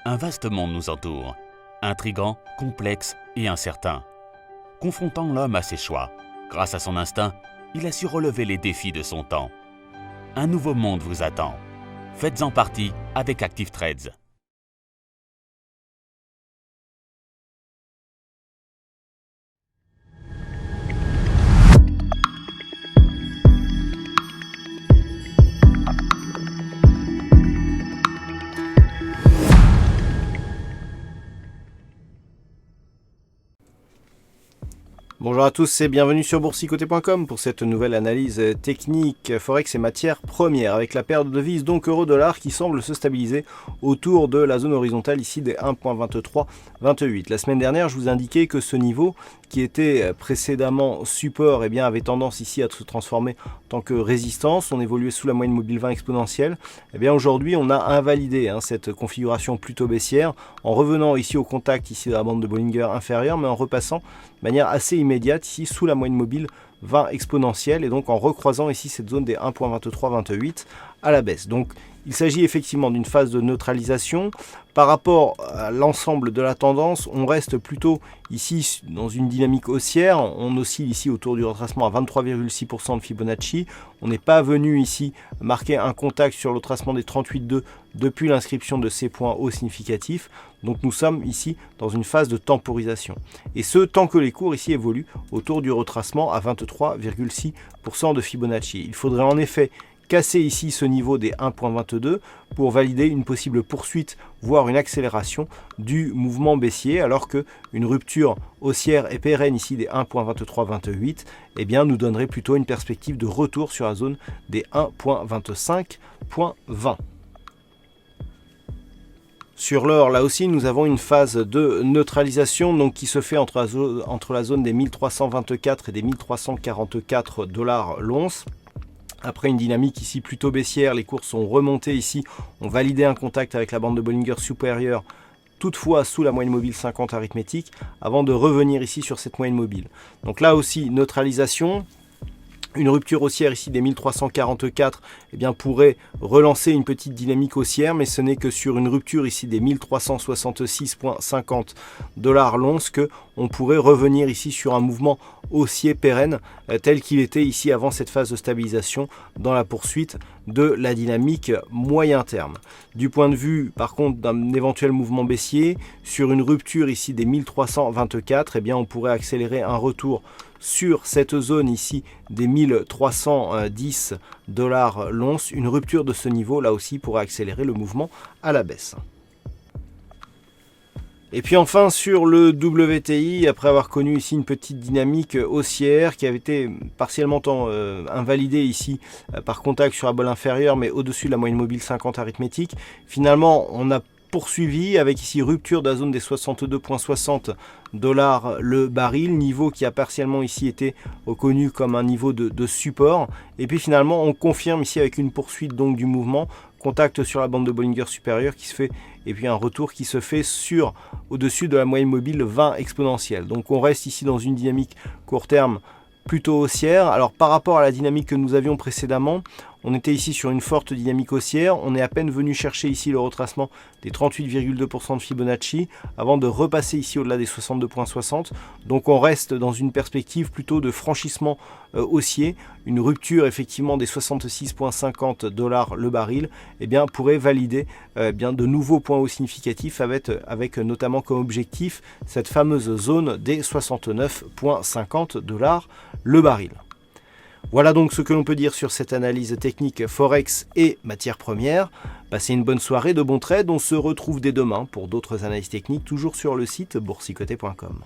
Un vaste monde nous entoure, intrigant, complexe et incertain. Confrontant l'homme à ses choix, grâce à son instinct, il a su relever les défis de son temps. Un nouveau monde vous attend. Faites-en partie avec Active Trades. Bonjour à tous et bienvenue sur boursicoté.com pour cette nouvelle analyse technique Forex et matières premières avec la paire de devises donc euro-dollar qui semble se stabiliser autour de la zone horizontale ici des 1.2328. La semaine dernière, je vous indiquais que ce niveau qui était précédemment support avait tendance ici à se transformer en tant que résistance. On évoluait sous la moyenne mobile 20 exponentielle. Aujourd'hui, on a invalidé cette configuration plutôt baissière en revenant ici au contact ici de la bande de Bollinger inférieure, mais en repassant de manière assez immédiate ici sous la moyenne mobile 20 exponentielle et donc en recroisant ici cette zone des 1.2328 à la baisse. Donc il s'agit effectivement d'une phase de neutralisation. Par rapport à l'ensemble de la tendance, on reste plutôt ici dans une dynamique haussière. On oscille ici autour du retracement à 23,6% de Fibonacci. On n'est pas venu ici marquer un contact sur le retracement des 38,2 depuis l'inscription de ces points hauts significatifs. Donc nous sommes ici dans une phase de temporisation. Et ce, tant que les cours ici évoluent autour du retracement à 23,6% de Fibonacci. Il faudrait en effet casser ici ce niveau des 1.22 pour valider une possible poursuite, voire une accélération du mouvement baissier, alors qu'une rupture haussière et pérenne ici des 1.2328 nous donnerait plutôt une perspective de retour sur la zone des 1.25.20. Sur l'or, là aussi, nous avons une phase de neutralisation donc, qui se fait entre la zone des 1324 et des 1344 $ l'once. Après une dynamique ici plutôt baissière, les cours sont remontés ici, ont validé un contact avec la bande de Bollinger supérieure, toutefois sous la moyenne mobile 50 arithmétique, avant de revenir ici sur cette moyenne mobile. Donc là aussi, neutralisation. Une rupture haussière ici des 1344 pourrait relancer une petite dynamique haussière, mais ce n'est que sur une rupture ici des 1366,50 $ l'once que on pourrait revenir ici sur un mouvement haussier pérenne tel qu'il était ici avant cette phase de stabilisation dans la poursuite de la dynamique moyen terme. Du point de vue par contre d'un éventuel mouvement baissier, sur une rupture ici des 1324, on pourrait accélérer un retour sur cette zone ici des 1310 $ l'once. Une rupture de ce niveau là aussi pourrait accélérer le mouvement à la baisse. Et puis enfin sur le WTI, après avoir connu ici une petite dynamique haussière qui avait été partiellement invalidée ici par contact sur la bolle inférieure mais au-dessus de la moyenne mobile 50 arithmétique, finalement on a poursuivi avec ici rupture de la zone des 62,60 $ le baril, niveau qui a partiellement ici été reconnu comme un niveau de support. Et puis finalement on confirme ici avec une poursuite donc du mouvement, contact sur la bande de Bollinger supérieure qui se fait et puis un retour qui se fait sur au-dessus de la moyenne mobile 20 exponentielle. Donc on reste ici dans une dynamique court terme plutôt haussière. Alors par rapport à la dynamique que nous avions précédemment, on était ici sur une forte dynamique haussière. On est à peine venu chercher ici le retracement des 38,2% de Fibonacci avant de repasser ici au-delà des 62,60. Donc on reste dans une perspective plutôt de franchissement haussier. Une rupture effectivement des 66,50 $ le baril pourrait valider de nouveaux points hauts significatifs avec notamment comme objectif cette fameuse zone des 69,50 $ le baril. Voilà donc ce que l'on peut dire sur cette analyse technique Forex et matières premières. Passez une bonne soirée, de bons trades. On se retrouve dès demain pour d'autres analyses techniques, toujours sur le site boursicoté.com.